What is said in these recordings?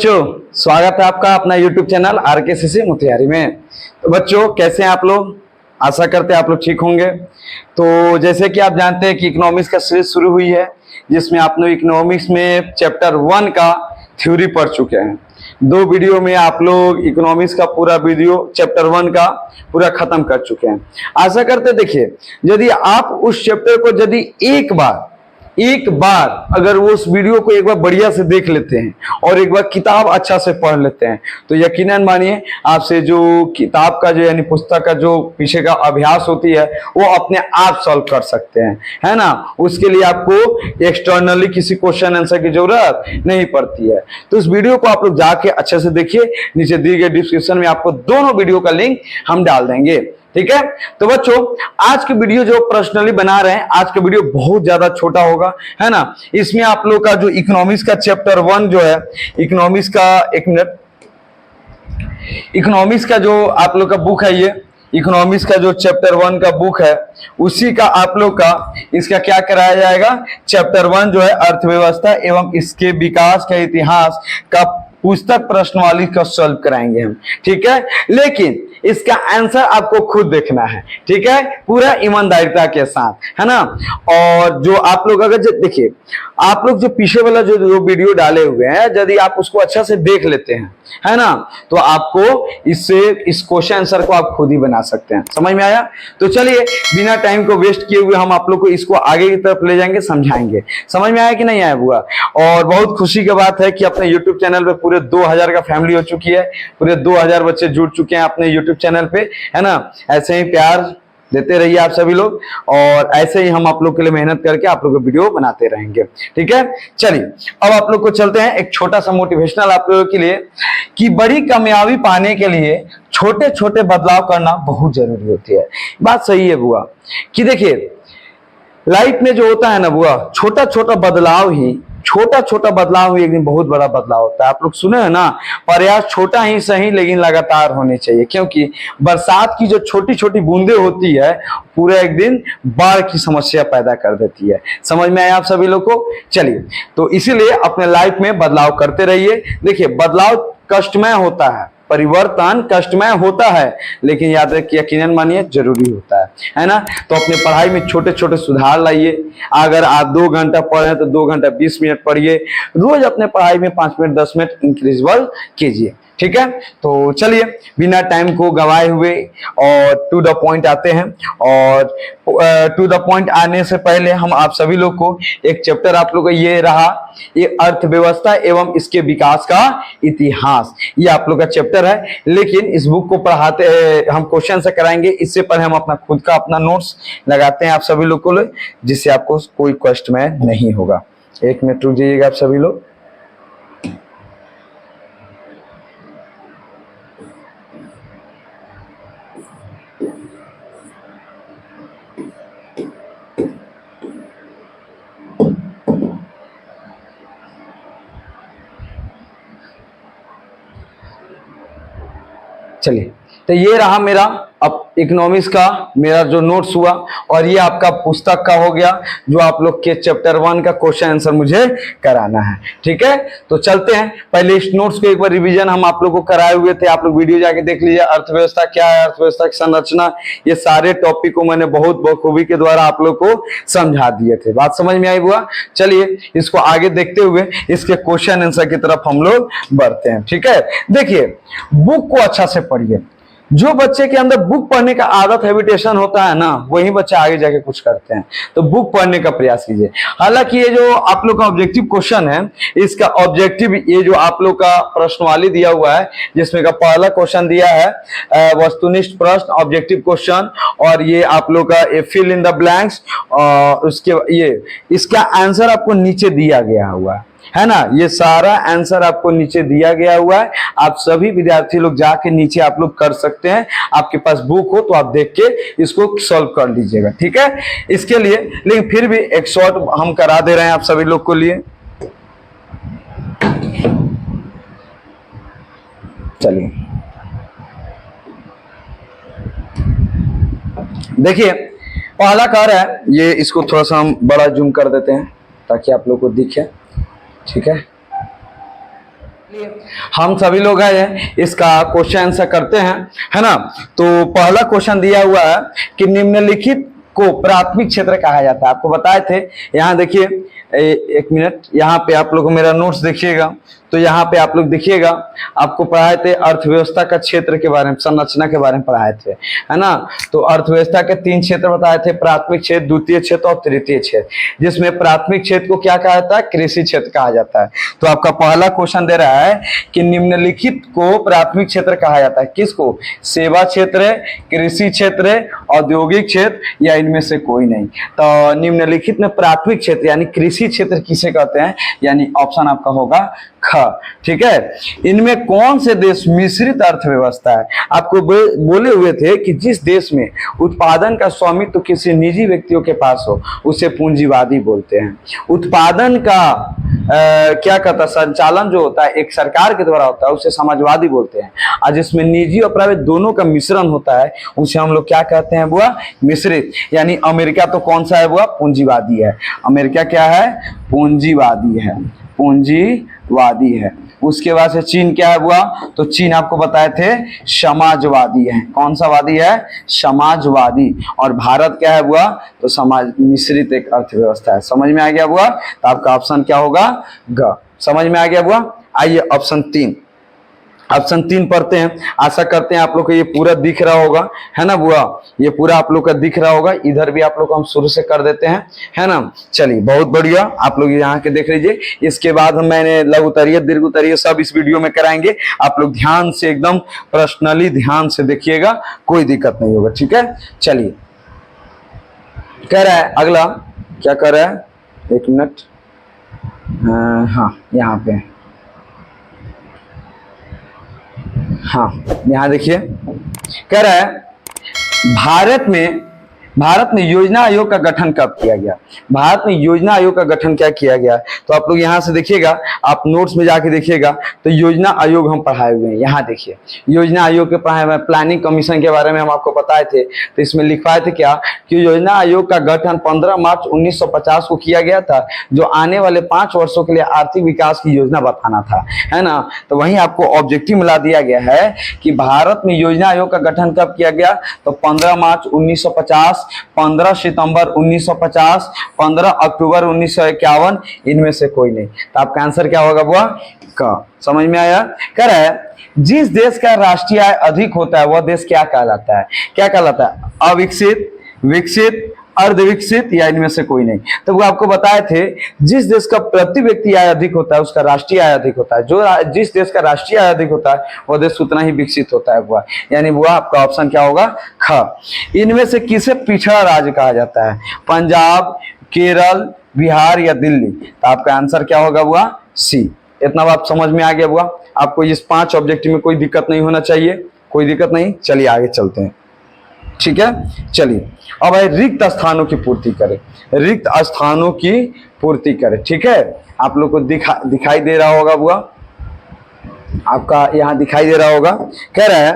बच्चों, स्वागत है आपका अपना YouTube चैनल RKCC मोतिहारी में। तो बच्चों, कैसे हैं आप लोग? आशा करते हैं आप लोग ठीक होंगे। तो जैसे कि आप जानते हैं कि इकोनॉमिक्स का सीरीज शुरू हुई है, जिसमें आप लोग इकोनॉमिक्स में चैप्टर 1 का थ्योरी पढ़ चुके हैं। 2 वीडियो में आप लोग इकोनॉमिक्स का पूरा वीडियो चैप्टर 1 का पूरा खत्म कर चुके हैं। आशा करते, देखिए, यदि आप उस चैप्टर को यदि एक बार अगर वो उस वीडियो को एक बार बढ़िया से देख लेते हैं और एक बार किताब अच्छा से पढ़ लेते हैं, तो यकीनन मानिए आपसे जो किताब का जो यानी पुस्तक का जो पीछे का अभ्यास होती है वो अपने आप सॉल्व कर सकते हैं, है ना। उसके लिए आपको एक्सटर्नली किसी क्वेश्चन आंसर की जरूरत नहीं पड़ती है। तो इस वीडियो को आप लोग जाके अच्छे से देखिए, नीचे दिए गए डिस्क्रिप्शन में आपको दोनों वीडियो का लिंक हम डाल देंगे, ठीक है। तो बच्चों, आज की वीडियो जो पर्सनली बना रहे हैं, आज का वीडियो बहुत ज्यादा छोटा होगा, है ना। इसमें आप लोग का जो इकोनॉमिक्स का चैप्टर 1 जो है, इकोनॉमिक्स का इकोनॉमिक्स का जो आप लोग का बुक है, ये इकोनॉमिक्स का जो चैप्टर 1 का बुक है, उसी का आप लोग का इसका क्या कराया जाएगा, चैप्टर 1 जो है अर्थव्यवस्था एवं इसके विकास का इतिहास का पुस्तक प्रश्नावली का सॉल्व कराएंगे हम, ठीक है। लेकिन इसका आंसर आपको खुद देखना है, ठीक है, पूरा ईमानदारिता के साथ, है ना। और जो आप लोग अगर देखिए, आप लोग जो पीछे वाला जो वीडियो डाले हुए हैं, यदि आप उसको अच्छा से देख लेते हैं, है ना, तो आपको इससे इस क्वेश्चन आंसर को आप खुद ही बना सकते हैं। समझ में आया? तो चलिए, बिना टाइम को वेस्ट किए हुए हम आप लोग को इसको आगे की तरफ ले जाएंगे, समझाएंगे। समझ में आया कि नहीं आया बुआ? और बहुत खुशी की बात है कि अपने यूट्यूब चैनल पे पूरे 2000 का फैमिली हो चुकी है, पूरे 2000 बच्चे जुड़ चुके हैं अपने यूट्यूब चैनल पे, है ना। ऐसे ही प्यार देते रहिए आप सभी लोग, और ऐसे ही हम आप लोग के लिए मेहनत करके आप लोग को वीडियो बनाते रहेंगे, ठीक है। चलिए, अब आप लोग को चलते हैं एक छोटा सा मोटिवेशनल आप लोगों के लिए, कि बड़ी कामयाबी पाने के लिए छोटे छोटे बदलाव करना बहुत जरूरी होती है। बात सही है बुआ, कि देखिए लाइफ में जो होता है ना बुआ, छोटा छोटा बदलाव ही एक दिन बहुत बड़ा बदलाव होता है। आप लोग सुने हैं ना, प्रयास छोटा ही सही लेकिन लगातार होने चाहिए, क्योंकि बरसात की जो छोटी छोटी बूंदें होती है, पूरा एक दिन बाढ़ की समस्या पैदा कर देती है। समझ में आया आप सभी लोग को? चलिए, तो इसीलिए अपने लाइफ में बदलाव करते रहिए। देखिए, बदलाव कष्टमय होता है, परिवर्तन कष्टमय होता है, लेकिन याद रखिए, यकीनन मानिए, जरूरी होता है ना। तो अपने पढ़ाई में छोटे छोटे सुधार लाइए। अगर आप 2 घंटा पढ़ रहे हैं तो 2 घंटा 20 मिनट पढ़िए। रोज अपने पढ़ाई में 5 मिनट 10 मिनट इंक्रीजबल कीजिए, ठीक है। तो चलिए, बिना टाइम को गवाए हुए और टू द पॉइंट आते हैं। और टू द पॉइंट आने से पहले हम आप सभी लोग को एक चैप्टर आप लोग का ये रहा, ये अर्थव्यवस्था एवं इसके विकास का इतिहास, ये आप लोग का चैप्टर है। लेकिन इस बुक को पढ़ाते हम क्वेश्चन से कराएंगे, इससे पहले हम अपना खुद का अपना नोट्स लगाते हैं आप सभी लोग को, जिससे आपको कोई कष्ट में नहीं होगा। 1 मिनट रुक जाइएगा आप सभी लोग। चलिए, तो ये रहा मेरा अब इकोनॉमिक्स का मेरा जो नोट्स हुआ, और ये आपका पुस्तक का हो गया, जो आप लोग के चैप्टर 1 का क्वेश्चन आंसर मुझे कराना है, ठीक है। तो चलते हैं, पहले इस नोट्स को एक बार रिवीजन हम आप लोग को कराए हुए थे, आप लोग वीडियो जाके देख लीजिए। अर्थव्यवस्था क्या है, अर्थव्यवस्था की संरचना, ये सारे टॉपिक को मैंने बहुत बखूबी के द्वारा आप लोग को समझा दिए थे। बात समझ में आई बुआ? चलिए, इसको आगे देखते हुए इसके क्वेश्चन आंसर की तरफ हम लोग बढ़ते हैं, ठीक है। देखिए, बुक को अच्छा से पढ़िए। जो बच्चे के अंदर बुक पढ़ने का आदत हैबिटेशन होता है ना, वही बच्चे आगे जाके कुछ करते हैं। तो बुक पढ़ने का प्रयास कीजिए। हालांकि ये जो आप लोग का ऑब्जेक्टिव क्वेश्चन है, इसका ऑब्जेक्टिव ये जो आप लोग का प्रश्नवाली दिया हुआ है, जिसमें का पहला क्वेश्चन दिया है वस्तुनिष्ठ प्रश्न, ऑब्जेक्टिव क्वेश्चन, और ये आप लोग का फिल इन द ब्लैंक्स, और उसके ये इसका आंसर आपको नीचे दिया गया हुआ है ना। ये सारा आंसर आपको नीचे दिया गया हुआ है। आप सभी विद्यार्थी लोग जाके नीचे आप लोग कर सकते हैं। आपके पास बुक हो तो आप देख के इसको सॉल्व कर लीजिएगा, ठीक है। इसके लिए लेकिन फिर भी एक शॉर्ट हम करा दे रहे हैं आप सभी लोग को लिए। चलिए, देखिए, पहला कार्य है ये, इसको थोड़ा सा हम बड़ा जूम कर देते हैं ताकि आप लोग को दिखे, ठीक है। हम सभी लोग हैं, इसका क्वेश्चन आंसर करते हैं, है ना। तो पहला क्वेश्चन दिया हुआ है कि निम्नलिखित को प्राथमिक क्षेत्र कहा जाता है। आपको बताए थे, यहाँ देखिए, एक मिनट, यहाँ पे आप लोग मेरा नोट्स देखिएगा, तो यहाँ पे आप लोग देखिएगा, आपको पढ़ाए थे अर्थव्यवस्था का क्षेत्र के बारे में, संरचना के बारे में पढ़ाए थे, है ना। तो अर्थव्यवस्था के 3 क्षेत्र बताए थे, प्राथमिक क्षेत्र, द्वितीय क्षेत्र और तृतीय क्षेत्र, जिसमें प्राथमिक क्षेत्र को क्या कहा जाता है, कृषि क्षेत्र कहा जाता है। तो आपका पहला क्वेश्चन दे रहा है कि निम्नलिखित को प्राथमिक क्षेत्र कहा जाता है, किसको? सेवा क्षेत्र, कृषि क्षेत्र, औद्योगिक क्षेत्र या इनमें से कोई नहीं। तो निम्नलिखित में प्राथमिक क्षेत्र यानी कृषि क्षेत्र किसे कहते हैं, यानी ऑप्शन आपका होगा ख। ठीक है, इनमें कौन से देश मिश्रित अर्थव्यवस्था है? आपको बोले हुए थे कि जिस देश में उत्पादन का स्वामित्व तो किसी निजी व्यक्तियों के पास हो उसे पूंजीवादी बोलते हैं। उत्पादन का क्या कहता है, संचालन जो होता है एक सरकार के द्वारा होता है उसे समाजवादी बोलते हैं, और जिसमें निजी और प्राइवेट दोनों का मिश्रण होता है उसे हम लोग क्या कहते हैं, बुआ? मिश्रित। यानी अमेरिका तो कौन सा है बुआ? पूंजीवादी है। अमेरिका क्या है? पूंजीवादी है, पूंजीवादी है। उसके बाद से चीन क्या है बुआ? तो चीन आपको बताए थे समाजवादी है। कौन सा वादी है? समाजवादी। और भारत क्या है बुआ? तो समाज मिश्रित एक अर्थव्यवस्था है। समझ में आ गया बुआ? तो आपका ऑप्शन क्या होगा? ग। समझ में आ गया बुआ? आइए ऑप्शन 3, ऑप्शन 3 पढ़ते हैं। आशा करते हैं आप लोग को ये पूरा दिख रहा होगा, है ना बुआ? ये पूरा आप लोग का दिख रहा होगा। इधर भी आप लोग को हम शुरू से कर देते हैं, है ना। चलिए, बहुत बढ़िया, आप लोग यहाँ के देख लीजिए। इसके बाद हम मैंने लघु उत्तरीय, दीर्घ उत्तरीय सब इस वीडियो में कराएंगे। आप लोग ध्यान से, एकदम पर्सनली ध्यान से देखिएगा, कोई दिक्कत नहीं होगा। ठीक है, चलिए, कह रहा है अगला, क्या कर रहा है, एक मिनट, हाँ यहाँ पे, हाँ यहाँ देखिए, कह रहा है भारत में योजना आयोग का गठन कब किया गया? भारत में योजना आयोग का गठन क्या किया गया? तो आप लोग यहाँ से देखिएगा, आप नोट्स में जाके देखिएगा, तो योजना आयोग हम पढ़ाए हुए हैं। यहाँ देखिए, योजना आयोग के पढ़ाए हुए, प्लानिंग कमीशन के बारे में हम आपको बताए थे। तो इसमें लिखवाए थे क्या कि योजना आयोग का गठन 15 मार्च 1950 को किया गया था, जो आने वाले 5 वर्षों के लिए आर्थिक विकास की योजना बताना था, है ना। तो वहीं आपको ऑब्जेक्टिव मिला दिया गया है कि भारत में योजना आयोग का गठन कब किया गया? तो 15 मार्च 1950, 15 सितंबर 1950, 15 अक्टूबर 1951, इनमें से कोई नहीं। तो आपका आंसर क्या होगा बुआ? क। समझ में आया? कह रहा है जिस देश का राष्ट्रीय आय अधिक होता है वह देश क्या कहलाता है? क्या कहलाता है? अविकसित, विकसित, अर्धविकसित या इनमें से कोई नहीं। तो वो आपको बताए थे, जिस देश का प्रति व्यक्ति आय अधिक होता है उसका राष्ट्रीय आय अधिक होता है। जो जिस देश का राष्ट्रीय आय अधिक होता है वह देश उतना ही विकसित होता है बुआ। यानी बुआ आपका ऑप्शन क्या होगा? ख। इनमें से किसे पिछड़ा राज्य कहा जाता है? पंजाब, केरल, बिहार या दिल्ली? तो आपका आंसर क्या होगा बुआ? सी। इतना बात समझ में आ गया बुआ? आपको इस 5 ऑब्जेक्टिव में कोई दिक्कत नहीं होना चाहिए, कोई दिक्कत नहीं। चलिए आगे चलते हैं। ठीक है, चलिए अब रिक्त स्थानों की पूर्ति करें, रिक्त स्थानों की पूर्ति करें। ठीक है, आप लोग को दिखाई दे रहा होगा बुआ, आपका यहाँ दिखाई दे रहा होगा। कह रहा है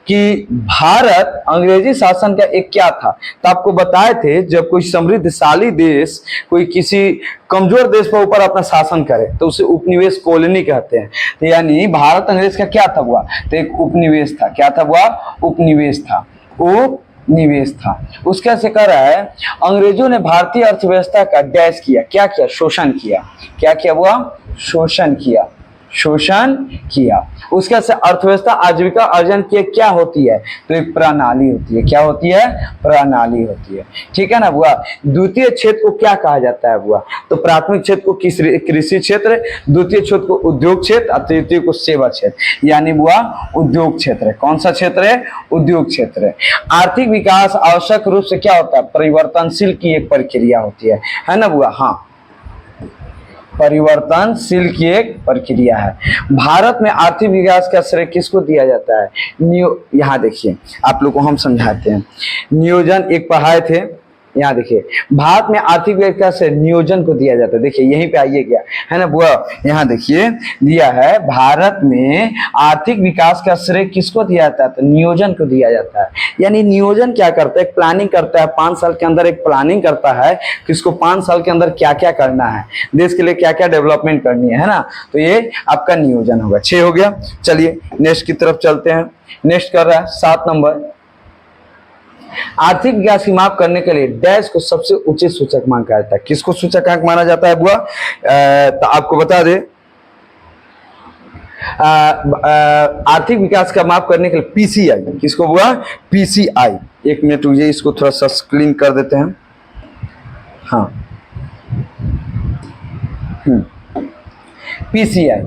कि भारत अंग्रेजी शासन का एक क्या था? तो आपको बताए थे, जब कोई समृद्धशाली देश कोई किसी कमजोर देश पर ऊपर अपना शासन करे तो उसे उपनिवेश कॉलोनी कहते हैं। तो यानी भारत अंग्रेज का क्या था बुआ? तो एक उपनिवेश था। क्या था बुआ? उपनिवेश था, उपनिवेश था। उसका से कह रहा है अंग्रेजों ने भारतीय अर्थव्यवस्था का डैश किया, क्या किया? शोषण किया। क्या किया बुआ? शोषण किया, शोषण किया। उसके से अर्थव्यवस्था आजीविका अर्जन की क्या होती है? तो एक प्रणाली होती है। क्या होती है? प्रणाली होती है। ठीक है ना बुआ? द्वितीय क्षेत्र को क्या कहा जाता है बुआ? तो प्राथमिक क्षेत्र को कृषि क्षेत्र, द्वितीय क्षेत्र को उद्योग क्षेत्र और तृतीय को सेवा क्षेत्र, यानी बुआ उद्योग क्षेत्र है। कौन सा क्षेत्र है? उद्योग क्षेत्र है। आर्थिक विकास आवश्यक रूप से क्या होता है? परिवर्तनशील की एक प्रक्रिया होती है ना बुआ? हाँ, परिवर्तनशील की एक प्रक्रिया है। भारत में आर्थिक विकास का श्रेय किसको दिया जाता है? यहाँ देखिए, आप लोग को हम समझाते हैं। नियोजन एक पढ़ाए थे, यहाँ देखिए, भारत में आर्थिक विकास से नियोजन को दिया जाता है। देखिए यहीं पे आइए क्या है ना बुआ, यहाँ देखिए दिया है भारत में आर्थिक विकास का श्रेय किसको दिया जाता है, तो नियोजन को दिया जाता है। यानी नियोजन क्या करता है, प्लानिंग करता है, 5 साल के अंदर एक प्लानिंग करता है कि इसको 5 साल के अंदर क्या क्या करना है, देश के लिए क्या क्या डेवलपमेंट करनी है ना, तो ये आपका नियोजन होगा। 6 हो गया। चलिए नेक्स्ट की तरफ चलते हैं। नेक्स्ट कर रहा है 7 नंबर, आर्थिक विकास की माप करने के लिए डैश को सबसे उचित सूचक माना जाता है। किसको सूचकांक माना जाता है बुआ, तो आपको बता दे, आर्थिक विकास का माप करने के लिए पीसीआई, किसको बुआ, पीसीआई। 1 मिनट रुकिए, इसको थोड़ा सा क्लीन कर देते हैं। हाँ, पीसीआई,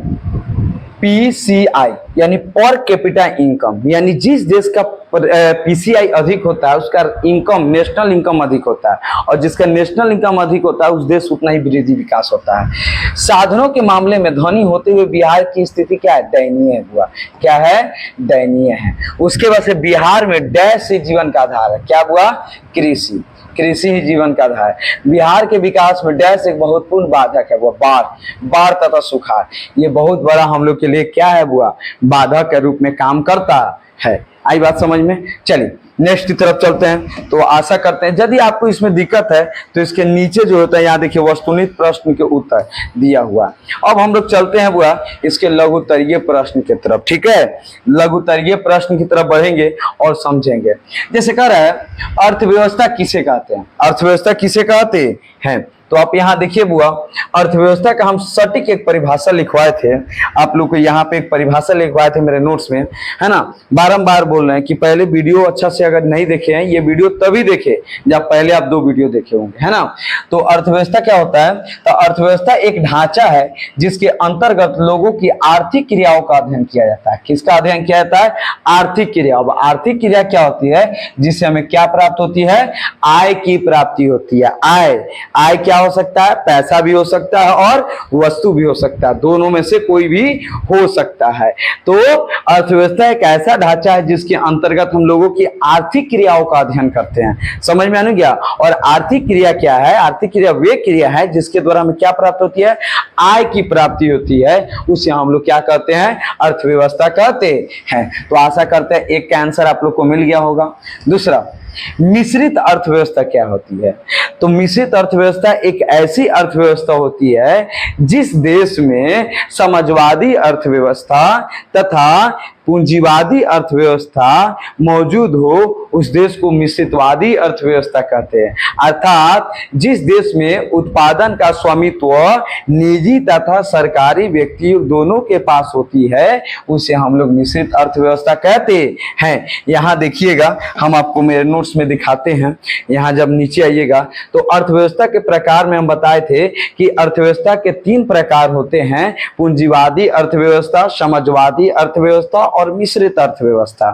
पीसीआई यानी पर कैपिटा इनकम, यानी जिस देश का पीसीआई अधिक होता है उसका इनकम, नेशनल इनकम अधिक होता है, और जिसका नेशनल इनकम अधिक होता है उस देश उतना ही वृद्धि विकास होता है। साधनों के मामले में धनी होते हुए बिहार की स्थिति क्या है, दयनीय है बुआ। क्या है, दयनीय है। उसके बाद से बिहार में डैश से जीवन का आधार है, क्या बुआ, कृषि, कृषि ही जीवन का आधार है। बिहार के विकास में डैश एक बहुत पूर्ण बाधक है, वो बाढ़ तथा सुखाड़, ये बहुत बड़ा हम लोग के लिए क्या है बुआ, बाधक के रूप में काम करता है। आई बात समझ में। चलिए नेक्स्ट की तरफ चलते हैं। तो आशा करते हैं यदि आपको इसमें दिक्कत है तो इसके नीचे जो होता है यहाँ देखिए वस्तुनिष्ठ प्रश्न के उत्तर दिया हुआ। अब हम लोग चलते हैं बुआ इसके लघुत्तरीय प्रश्न की तरफ। ठीक है, लघुत्तरीय प्रश्न की तरफ बढ़ेंगे और समझेंगे। जैसे कह रहा है अर्थव्यवस्था किसे कहते हैं, अर्थव्यवस्था किसे कहते हैं, तो आप यहाँ देखिए बुआ, अर्थव्यवस्था का हम सटीक एक परिभाषा लिखवाए थे, आप लोग को यहाँ पे एक परिभाषा लिखवाए थे मेरे नोट्स में, है ना। बारंबार बोल रहे हैं कि पहले वीडियो अच्छा से अगर नहीं देखे हैं, ये वीडियो तभी देखे जब पहले आप 2 वीडियो देखे होंगे, है ना। तो अर्थव्यवस्था क्या होता है, तो अर्थव्यवस्था एक ढांचा है जिसके अंतर्गत लोगों की आर्थिक क्रियाओं का अध्ययन किया जाता है। किसका अध्ययन किया जाता है, आर्थिक क्रिया। अब आर्थिक क्रिया क्या होती है, जिससे हमें क्या प्राप्त होती है, आय की प्राप्ति होती है। आय क्या हो सकता है, पैसा भी हो सकता है और वस्तु भी हो सकता है, दोनों में से कोई भी हो सकता है। तो अर्थव्यवस्था एक ऐसा ढांचा है जिसके अंतर्गत हम लोगों की आर्थिक क्रियाओं का अध्ययन करते हैं। समझ में आ गया। और आर्थिक क्रिया क्या है, आर्थिक क्रिया वे क्रिया है जिसके द्वारा हमें क्या प्राप्त होती है, आय की प्राप्ति होती है, उसे हम लोग क्या कहते हैं, अर्थव्यवस्था कहते हैं। तो आशा करते हैं एक का आंसर आप लोग को मिल गया होगा। दूसरा, मिश्रित अर्थव्यवस्था क्या होती है, तो मिश्रित अर्थव्यवस्था एक ऐसी अर्थव्यवस्था होती है जिस देश में समाजवादी अर्थव्यवस्था तथा पूंजीवादी अर्थव्यवस्था मौजूद हो उस देश को मिश्रितवादी अर्थव्यवस्था कहते हैं। अर्थात जिस देश में उत्पादन का स्वामित्व निजी तथा सरकारी व्यक्ति दोनों के पास होती है उसे हम लोग मिश्रित अर्थव्यवस्था कहते हैं। यहाँ देखिएगा, हम आपको मेरे नोट्स में दिखाते हैं। यहाँ जब नीचे आइएगा तो अर्थव्यवस्था के प्रकार में हम बताए थे कि अर्थव्यवस्था के 3 प्रकार होते हैं, पूंजीवादी अर्थव्यवस्था, समाजवादी अर्थव्यवस्था और मिश्रित अर्थव्यवस्था।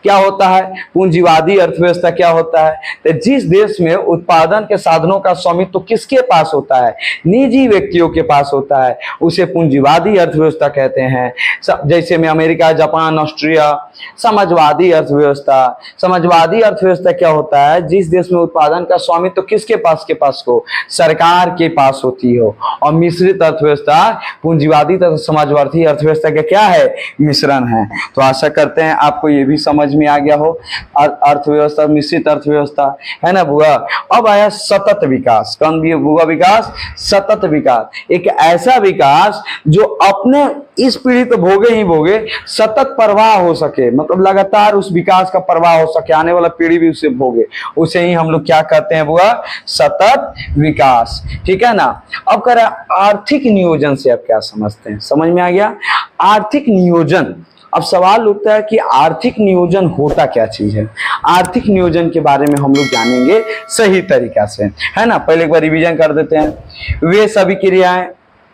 क्या होता है पूंजीवादी अर्थव्यवस्था, क्या होता है, तो जिस देश में उत्पादन के साधनों का स्वामित्व किसके पास होता है, निजी व्यक्तियों के पास होता है, उसे पूंजीवादी अर्थव्यवस्था कहते हैं। जैसे में अमेरिका, जापान, ऑस्ट्रिया। समाजवादी अर्थव्यवस्था, समाजवादी अर्थव्यवस्था क्या होता है, जिस देश में उत्पादन का स्वामित्व किसके पास हो, सरकार के पास होती हो। और मिश्रित अर्थव्यवस्था पूंजीवादी तथा समाजवादी अर्थव्यवस्था का क्या है, मिश्रण है। तो आशा करते हैं आपको ये भी समझ में आ गया हो, अर्थव्यवस्था, मिश्रित अर्थव्यवस्था, है ना बुआ। अब आया सतत विकास। कौन भी बुआ, विकास, सतत विकास। एक ऐसा विकास जो अपने इस पीढ़ी तो भोगे ही भोगे, सतत प्रवाह हो सके, मतलब लगातार उस विकास का प्रवाह हो सके, आने वाला पीढ़ी भी उसे भोगे, उसे ही हम लोग क्या कहते हैं बुआ, सतत विकास। ठीक है ना। अब करें आर्थिक नियोजन से आप क्या समझते हैं, समझ में आ गया। आर्थिक नियोजन, अब सवाल उठता है कि आर्थिक नियोजन होता क्या चीज है। आर्थिक नियोजन के बारे में हम लोग जानेंगे सही तरीका से, है ना। पहले एक बार रिवीजन कर देते हैं। वे सभी क्रियाएं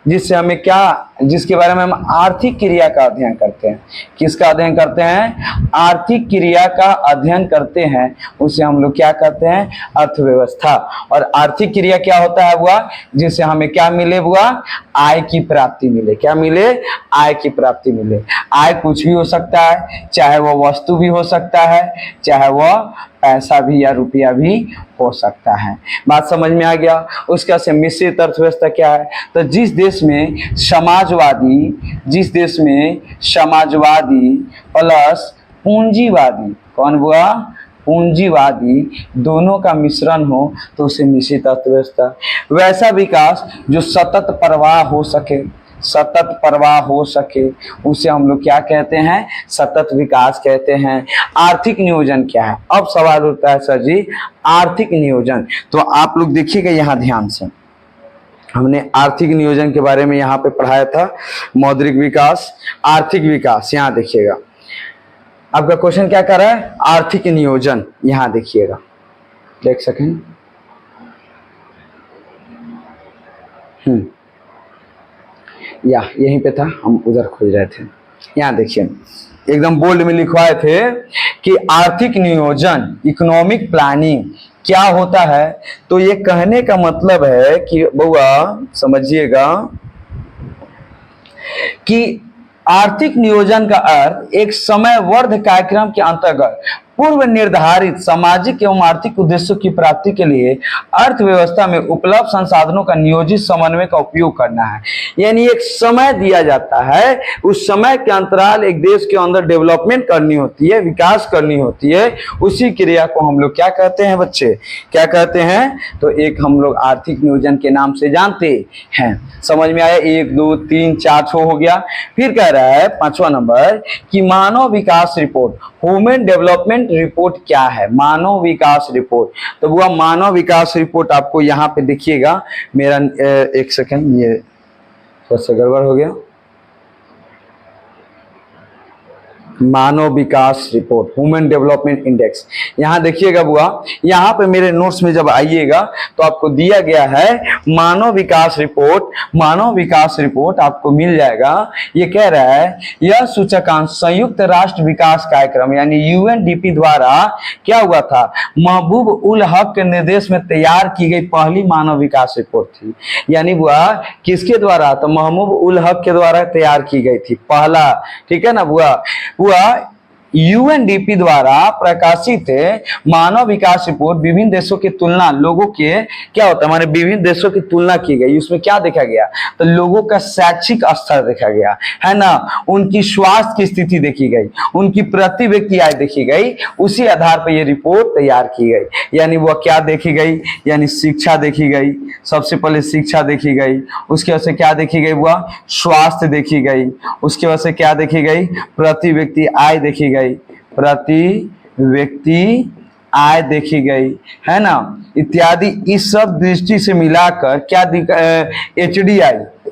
जिससे हमें क्या, जिसके बारे में हम आर्थिक क्रिया का अध्ययन करते हैं। किसका अध्ययन करते हैं, आर्थिक क्रिया का अध्ययन करते हैं, उसे हम लोग क्या कहते हैं, अर्थव्यवस्था। और आर्थिक क्रिया क्या होता है बुआ, जिससे हमें क्या मिले बुआ, आय की प्राप्ति मिले। क्या मिले, आय की प्राप्ति मिले। आय कुछ भी हो सकता है, चाहे वह वस्तु भी हो सकता है, चाहे वह पैसा भी या रुपया भी हो सकता है। बात समझ में आ गया। उसका से मिश्रित अर्थव्यवस्था क्या है, तो जिस देश में समाजवादी प्लस पूंजीवादी, कौन हुआ, पूंजीवादी, दोनों का मिश्रण हो तो उसे मिश्रित अर्थव्यवस्था। वैसा विकास जो सतत प्रवाह हो सके उसे हम लोग क्या कहते हैं, सतत विकास कहते हैं। आर्थिक नियोजन क्या है, अब सवाल उठता है सर जी आर्थिक नियोजन, तो आप लोग देखिएगा यहाँ ध्यान से, हमने आर्थिक नियोजन के बारे में यहाँ पे पढ़ाया था, मौद्रिक विकास, आर्थिक विकास। यहाँ देखिएगा आपका क्वेश्चन क्या कर रहा है, आर्थिक नियोजन। यहाँ देखिएगा, एक सेकेंड, या यहीं पे था, हम उधर खोज रहे थे। यहाँ देखिए एकदम बोल्ड में लिखवाए थे कि आर्थिक नियोजन, इकोनॉमिक प्लानिंग क्या होता है। तो ये कहने का मतलब है कि बउआ समझिएगा कि आर्थिक नियोजन का अर्थ एक समयबद्ध कार्यक्रम के अंतर्गत पूर्व निर्धारित सामाजिक एवं आर्थिक उद्देश्यों की प्राप्ति के लिए अर्थव्यवस्था में उपलब्ध संसाधनों का नियोजित समन्वय का उपयोग करना है। यानी एक समय दिया जाता है, उस समय के अंतराल एक देश के अंदर डेवलपमेंट करनी होती है, विकास करनी होती है, उसी क्रिया को हम लोग क्या कहते हैं बच्चे, क्या कहते हैं, तो एक हम लोग आर्थिक नियोजन के नाम से जानते हैं। समझ में आया, 1 2 3 4 6 हो गया। फिर कह रहा है 5वां नंबर कि मानव विकास रिपोर्ट, ह्यूमन डेवलपमेंट रिपोर्ट क्या है, मानव विकास रिपोर्ट। तो वो मानव विकास रिपोर्ट आपको यहाँ पे देखिएगा, मेरा एक सेकंड, ये थोड़ा सा गड़बड़ हो गया, मानव विकास रिपोर्ट, ह्यूमन डेवलपमेंट इंडेक्स। यहाँ देखिएगा बुआ, यहाँ पे मेरे नोट्स में जब आइएगा तो आपको दिया गया है मानव विकास रिपोर्ट। मानव विकास रिपोर्ट आपको मिल जाएगा। ये कह रहा है यह सूचकांक संयुक्त राष्ट्र विकास कार्यक्रम यानी यूएनडीपी द्वारा क्या हुआ था, महबूब उल हक के निर्देश में तैयार की गई पहली मानव विकास रिपोर्ट थी। यानी बुआ किसके द्वारा, तो महबूब उल हक के द्वारा तैयार की गई थी, पहला, ठीक है ना बुआ। यूएनडीपी द्वारा प्रकाशित मानव विकास रिपोर्ट विभिन्न देशों की तुलना, लोगों के क्या होता है, हमारे विभिन्न देशों की तुलना की गई। उसमें क्या देखा गया, तो लोगों का शैक्षिक स्तर देखा गया है ना, उनकी स्वास्थ्य की स्थिति देखी गई, उनकी प्रति व्यक्ति आय देखी गई, उसी आधार पर यह रिपोर्ट तैयार की गई। यानी वह क्या देखी गई, यानी शिक्षा देखी गई, सबसे पहले शिक्षा देखी गई, उसके वजह से क्या देखी गई, वह स्वास्थ्य देखी गई, उसके वजह से क्या देखी गई, प्रति व्यक्ति आय देखी गई, प्रति व्यक्ति आय देखी गई है ना, इत्यादि। इस सब दृष्टि से मिलाकर क्या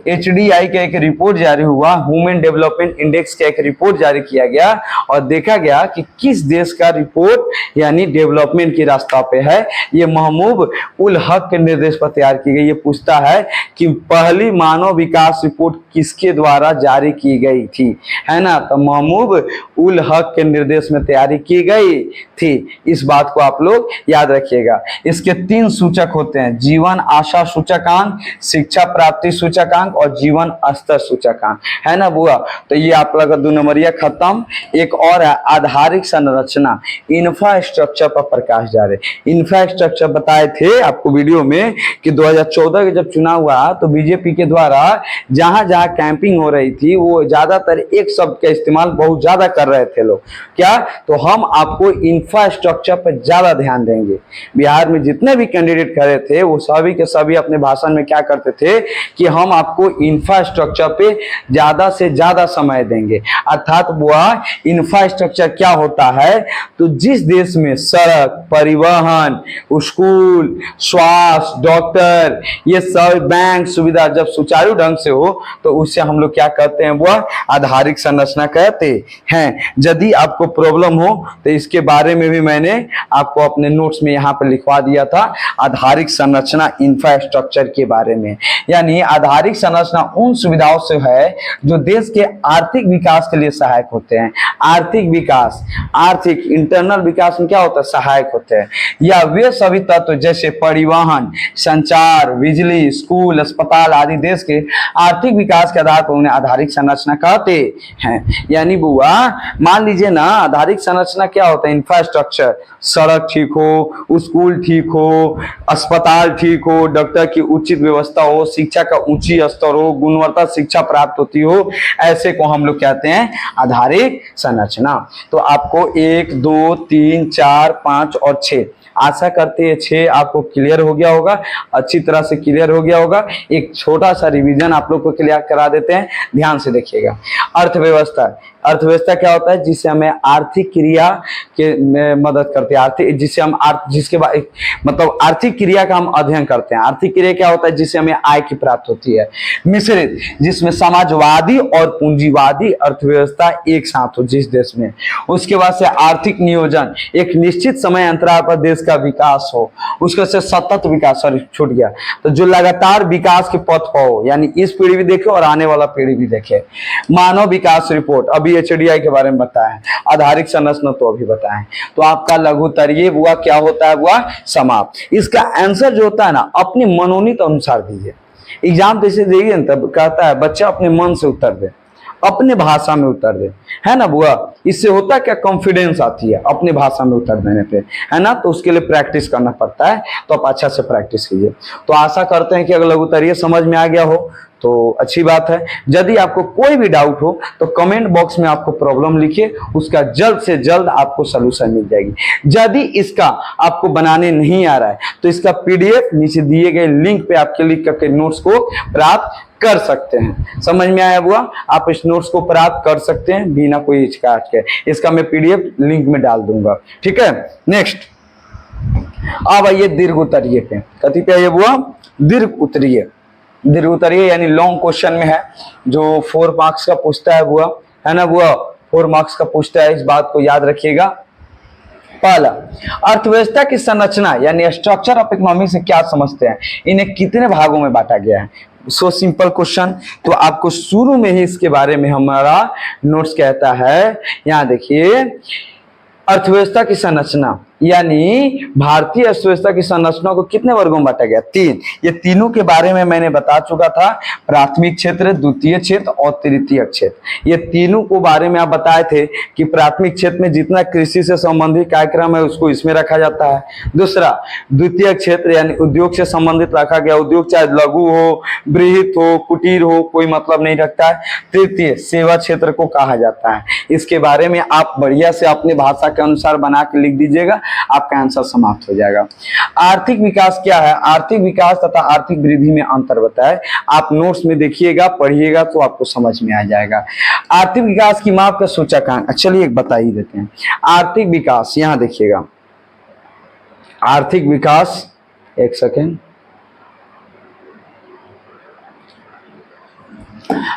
एचडीआई का एक रिपोर्ट जारी हुआ, ह्यूमन डेवलपमेंट इंडेक्स का एक रिपोर्ट जारी किया गया और देखा गया कि किस देश का रिपोर्ट यानी डेवलपमेंट की रास्ता पे है। ये महबूब उल हक के निर्देश पर तैयार की गई। ये पूछता है कि पहली मानव विकास रिपोर्ट किसके द्वारा जारी की गई थी, है ना, तो महबूब उल हक के निर्देश में तैयारी की गई थी। इस बात को आप लोग याद रखिएगा। इसके 3 सूचक होते हैं, जीवन आशा सूचकांक, शिक्षा प्राप्ति सूचकांक और जीवन स्तर सूचकांक, है ना बुआ। तो ये आप लोग का 2 नंबरिया खत्म। एक और है आधारिक संरचना, इंफ्रास्ट्रक्चर पर प्रकाश डाले। इंफ्रास्ट्रक्चर बताए थे आपको वीडियो में कि 2014 के जब चुनाव हुआ तो बीजेपी के द्वारा जहां जहां कैंपिंग हो रही थी वो ज्यादातर एक शब्द का इस्तेमाल बहुत ज्यादा कर रहे थे लोग, क्या, तो हम आपको इंफ्रास्ट्रक्चर पर ज्यादा ध्यान देंगे। बिहार में जितने भी कैंडिडेट खड़े थे वो सभी के सभी अपने भाषण में क्या करते थे कि हम आपको इंफ्रास्ट्रक्चर पे ज्यादा से ज्यादा समय देंगे। अर्थात बुआ इंफ्रास्ट्रक्चर क्या होता है, तो जिस देश में सड़क, परिवहन, स्कूल, स्वास्थ्य, डॉक्टर, ये सब बैंक सुविधा जब सुचारू ढंग से हो तो उससे हम लोग क्या कहते हैं, वह आधारिक संरचना कहते हैं। यदि आपको प्रॉब्लम हो तो इसके बारे में भी मैंने आपको अपने नोट्स में यहाँ पर लिखवा दिया था, आधारिक संरचना इंफ्रास्ट्रक्चर के बारे में। यानी आधारिक संरचना उन सुविधाओं से है जो देश के आर्थिक विकास के लिए सहायक होते हैं। आर्थिक विकास, आर्थिक इंटरनल विकास में क्या होता है, सहायक होते हैं। या वे सभी तत्व जैसे परिवहन, संचार, बिजली, स्कूल, अस्पताल आदि देश के आर्थिक विकास के आधार पर उन्हें आधारिक संरचना कहते हैं। यानी बुआ मान लीजिए ना, आधारिक संरचना क्या होता है, इंफ्रास्ट्रक्चर, सड़क ठीक हो, स्कूल ठीक हो, अस्पताल ठीक हो, डॉक्टर की उचित व्यवस्था हो, शिक्षा का ऊंची स्तर हो, गुणवत्ता शिक्षा प्राप्त होती हो, ऐसे को हम लोग कहते हैं आधारिक संरचना। तो आपको 1, 2, 3, 4, 5 और 6, आशा करते हैं 6 आपको क्लियर हो गया होगा, अच्छी तरह से क्लियर हो गया होगा। एक छोटा सा रिवीजन आप लोग को क्लियर करा देते हैं, ध्यान से देखिएगा। अर्थव्यवस्था, अर्थव्यवस्था क्या होता है, जिससे हमें आर्थिक क्रिया के में मदद करते हैं, आर्थिक जिससे हम जिसके बाद मतलब आर्थिक क्रिया का हम अध्ययन करते हैं। आर्थिक क्रिया क्या होता है, जिससे हमें आय की प्राप्त होती है। मिश्रित, जिसमें समाजवादी और पूंजीवादी अर्थव्यवस्था एक साथ हो जिस देश में। उसके बाद से आर्थिक नियोजन, एक निश्चित समय अंतराल पर देश का विकास हो। उसके से सतत विकास, सॉरी छूट गया, तो जो लगातार विकास के पथ पर हो, यानी इस पीढ़ी भी देखे और आने वाला पीढ़ी भी देखे। मानव विकास रिपोर्ट, अभी HDI के बारे में बताया है, आधारिक संरचना तो अभी बताएं। तो आपका लघुत्तर ये हुआ, क्या होता है हुआ, समाप्त। इसका आंसर जो होता है ना, अपनी मनोनीत अनुसार दीजिए। एग्जाम जैसे देंगे तब कहता है बच्चा अपने मन से उत्तर दे, अपने भाषा में उत्तर दे, है ना बुआ। इससे होता क्या, कॉन्फिडेंस आती है अपने भाषा में उत्तर देने पे, है ना। तो उसके लिए प्रैक्टिस करना पड़ता है, तो आप अच्छा से प्रैक्टिस कीजिए। तो आशा करते हैं कि अगर लघुत्तरीय समझ में आ गया हो तो अच्छी बात है। यदि आपको कोई भी डाउट हो तो कमेंट बॉक्स में आपको प्रॉब्लम लिखिए, उसका जल्द से जल्द आपको सलूशन मिल जाएगी। यदि इसका आपको बनाने नहीं आ रहा है तो इसका PDF नीचे दिए गए लिंक पे आप क्लिक करके नोट्स को प्राप्त कर सकते हैं। समझ में आया बुआ, आप इस नोट्स को प्राप्त कर सकते हैं बिना कोई हिचकिचाहट के। इसका मैं PDF लिंक में डाल दूंगा, ठीक है। नेक्स्ट अब आइए दीर्घ उत्तरीय पे। कथी पे है बुआ, दीर्घ उत्तरीय। दीर्घ उत्तरीय यानी लॉन्ग क्वेश्चन में है, जो 4 मार्क्स का पूछता है बुआ, है ना बुआ, 4 मार्क्स का पूछता है, इस बात को याद रखिएगा। पहला, अर्थव्यवस्था की संरचना यानी स्ट्रक्चर ऑफ इकोनॉमी से क्या समझते हैं, इन्हें कितने भागों में बांटा गया है। सो सिंपल क्वेश्चन, तो आपको शुरू में ही इसके बारे में हमारा नोट्स कहता है। यहां देखिए, अर्थव्यवस्था की संरचना यानी भारतीय अर्थव्यवस्था की संरचना को कितने वर्गों में बांटा गया, 3। ये तीनों के बारे में मैंने बता चुका था, प्राथमिक क्षेत्र, द्वितीय क्षेत्र और तृतीय क्षेत्र। ये तीनों को बारे में आप बताए थे कि प्राथमिक क्षेत्र में जितना कृषि से संबंधित कार्यक्रम है उसको इसमें रखा जाता है। दूसरा, द्वितीय क्षेत्र यानी उद्योग से संबंधित रखा गया, उद्योग चाहे लघु हो, बृहत हो, कुटीर हो, कोई मतलब नहीं रखता है। तृतीय, सेवा क्षेत्र को कहा जाता है। इसके बारे में आप बढ़िया से अपने भाषा के अनुसार बना के लिख दीजिएगा, आपका आंसर समाप्त हो जाएगा। आर्थिक विकास क्या है, आर्थिक विकास तथा आर्थिक वृद्धि में अंतर बताए। आप नोट्स में देखिएगा, पढ़िएगा तो आपको समझ में आ जाएगा। आर्थिक विकास की माप का सूचकांक, चलिए एक बता ही देते हैं। आर्थिक विकास, यहां देखिएगा, आर्थिक विकास, एक सेकेंड,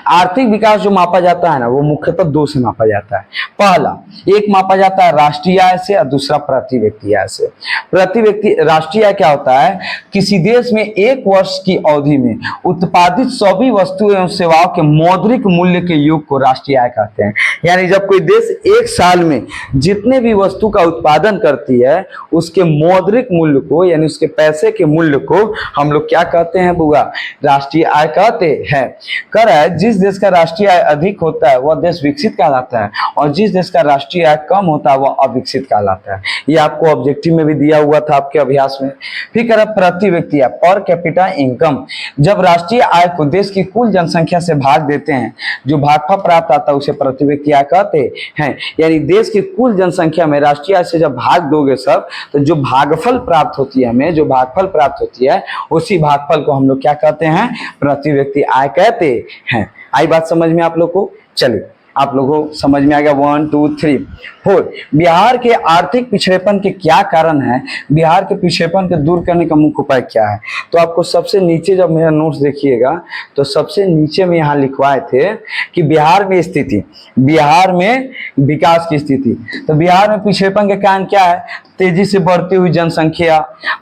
आर्थिक विकास जो मापा जाता है ना, वो मुख्यतः 2 से मापा जाता है। पहला, एक मापा जाता है राष्ट्रीय आय से और दूसरा प्रति व्यक्ति आय से। प्रति व्यक्ति राष्ट्रीय आय क्या होता है, किसी देश में 1 वर्ष की अवधि में उत्पादित सभी वस्तु एवं सेवाओं के मौद्रिक मूल्य के योग को राष्ट्रीय आय कहते हैं। यानी जब कोई देश 1 साल में जितने भी वस्तु का उत्पादन करती है उसके मौद्रिक मूल्य को यानी उसके पैसे के मूल्य को हम लोग क्या कहते हैं बुआ, राष्ट्रीय आय कहते हैं। कर जिस देश का राष्ट्रीय आय अधिक होता है वह देश विकसित कहलाता है, और जिस देश का राष्ट्रीय आय कम होता है वह अविकसित कहलाता है। ये आपको ऑब्जेक्टिव में भी दिया हुआ था आपके अभ्यास में। फिर कह प्रति व्यक्ति आय, पर कैपिटा इनकम। जब राष्ट्रीय आय को देश की कुल जनसंख्या से भाग देते हैं, जो भागफल प्राप्त आता है उसे प्रति व्यक्ति आय कहते हैं। यानी देश की कुल जनसंख्या में राष्ट्रीय आय से जब भाग दोगे सब, तो जो भागफल प्राप्त होती है, हमें जो भागफल प्राप्त होती है उसी भागफल को हम लोग क्या कहते हैं, प्रति व्यक्ति आय कहते हैं। आई बात समझ में आप लोग को? चलिए, आप लोगों को समझ में आ गया। 1 2 3 4। बिहार के आर्थिक पिछड़ेपन के क्या कारण है, बिहार के पिछड़ेपन को दूर करने का मुख्य उपाय क्या है। तो आपको सबसे नीचे जब मेरा नोट्स देखिएगा तो सबसे नीचे में यहाँ लिखवाए थे कि बिहार में स्थिति, बिहार में विकास की स्थिति। तो बिहार में पिछड़ेपन के कारण क्या है, तेजी से बढ़ती हुई जनसंख्या,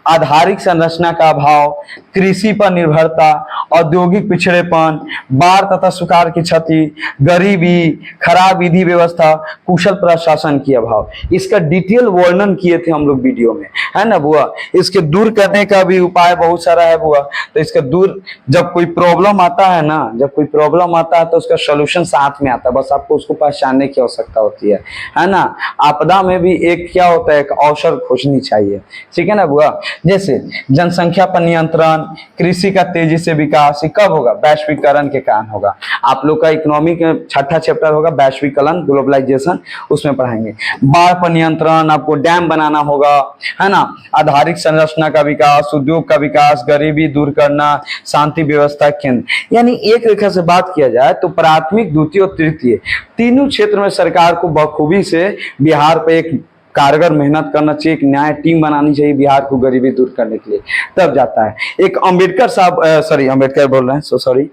आधारिक संरचना का अभाव, कृषि पर निर्भरता, औद्योगिक पिछड़ेपन, बाढ़ तथा सुखाड़ की क्षति, गरीबी, खराब विधि व्यवस्था, कुशल प्रशासन की अभाव, इसका डिटेल वर्णन किए थे हम लोग वीडियो में, है ना बुआ। इसके दूर करने का भी उपाय बहुत सारा है बुआ। तो इसका दूर, जब कोई प्रॉब्लम आता है ना, जब कोई प्रॉब्लम आता है तो उसका सोल्यूशन साथ में आता है, बस आपको उसको पहचानने की आवश्यकता होती है ना। आपदा में भी एक क्या होता है, एक अवसर खोजनी चाहिए, ठीक है ना बुआ। जैसे जनसंख्या पर नियंत्रण, कृषि का तेजी से विकास, ये कब होगा? वैश्वीकरण के कारण होगा। आप लोग का इकोनॉमी का छठा चैप्टर होगा वैश्वीकरण, ग्लोबलाइजेशन, उसमें पढ़ाएंगे। बाढ़ पर नियंत्रण, आपको डैम बनाना होगा, है ना। आधारिक संरचना का विकास, उद्योग का विकास, गरीबी दूर करना, शांति व्यवस्था केंद्र। यानी एक रेखा से बात किया जाए तो प्राथमिक, द्वितीय और तृतीय तीनों क्षेत्र में सरकार को बखूबी से बिहार पे एक कारगर मेहनत करना चाहिए, एक न्याय टीम बनानी चाहिए बिहार को गरीबी दूर करने के लिए, तब जाता है। एक अम्बेडकर साहब, सॉरी अम्बेडकर बोल रहे हैं, so sorry,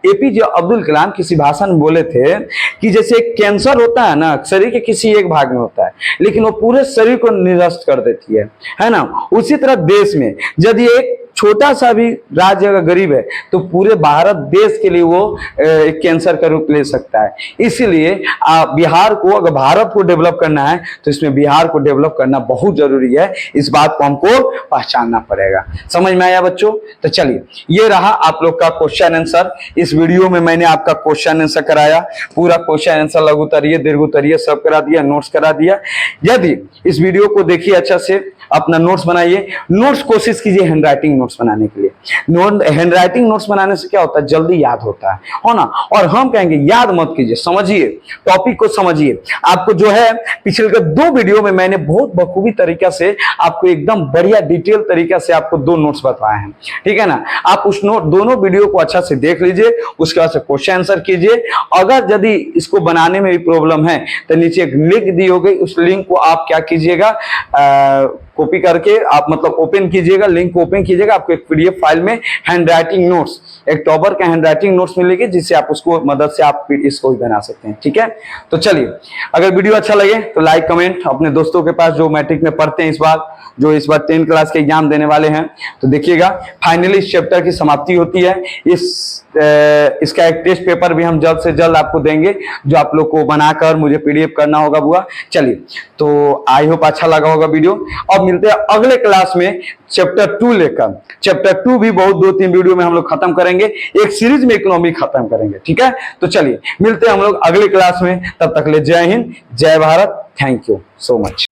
APJ Abdul Kalam किसी भाषण में बोले थे कि जैसे एक कैंसर होता है ना, शरीर के किसी एक भाग में होता है लेकिन वो पूरे शरीर को निरस्त कर देती है ना। उसी तरह देश में यदि एक छोटा सा भी राज्य अगर गरीब है तो पूरे भारत देश के लिए वो एक कैंसर का रूप ले सकता है। इसीलिए बिहार को, अगर भारत को डेवलप करना है तो इसमें बिहार को डेवलप करना बहुत जरूरी है। इस बात को हमको पहचानना पड़ेगा। समझ में आया बच्चों? तो चलिए, ये रहा आप लोग का क्वेश्चन आंसर। इस वीडियो में मैंने आपका क्वेश्चन आंसर कराया, पूरा क्वेश्चन आंसर लघु उत्तरीय, दीर्घ उत्तरीय सब करा दिया, नोट्स करा दिया। यदि इस वीडियो को देखिए अच्छा से, अपना नोट्स बनाइए। नोट्स कोशिश कीजिए हैंडराइटिंग नोट्स बनाने के लिए। हैंडराइटिंग नोट्स बनाने से क्या होता है, जल्दी याद होता है ना। और हम कहेंगे याद मत कीजिए, समझिए, टॉपिक को समझिए। आपको जो है पिछले के 2 वीडियो में मैंने बहुत बखूबी तरीका से आपको एकदम बढ़िया डिटेल तरीका से आपको 2 नोट्स बताए हैं, ठीक है ना। आप उस दोनों वीडियो को अच्छा से देख लीजिए, उसके बाद से क्वेश्चन आंसर कीजिए। अगर यदि इसको बनाने में भी प्रॉब्लम है तो नीचे एक लिंक दी होगी, उस लिंक को आप क्या कीजिएगा, कॉपी करके आप मतलब ओपन कीजिएगा, लिंक को ओपन कीजिएगा, आपको एक पीडीएफ फाइल में हैंडराइटिंग नोट्स, एक टॉपर का हैंडराइटिंग नोट्स मिलेगी, जिससे आप उसको मदद से आप इसको भी बना सकते हैं, ठीक है। तो चलिए, अगर वीडियो अच्छा लगे तो लाइक कमेंट, अपने दोस्तों के पास जो मैट्रिक में पढ़ते हैं, जो इस बार 10th क्लास के एग्जाम देने वाले हैं, तो देखिएगा फाइनली इस चैप्टर की समाप्ति होती है। इसका एक टेस्ट पेपर भी हम जल्द से जल्द आपको देंगे, जो आप लोग को बनाकर मुझे पीडीएफ करना होगा बुआ। चलिए, तो आई होप अच्छा लगा होगा वीडियो। अब मिलते हैं अगले क्लास में चैप्टर 2 लेकर। चैप्टर 2 भी बहुत 2-3 वीडियो में हम लोग खत्म करेंगे, एक सीरीज में इकोनॉमी खत्म करेंगे, ठीक है। तो चलिए मिलते हैं हम लोग अगले क्लास में, तब तक ले जय हिंद, जय Bharat, thank you so much.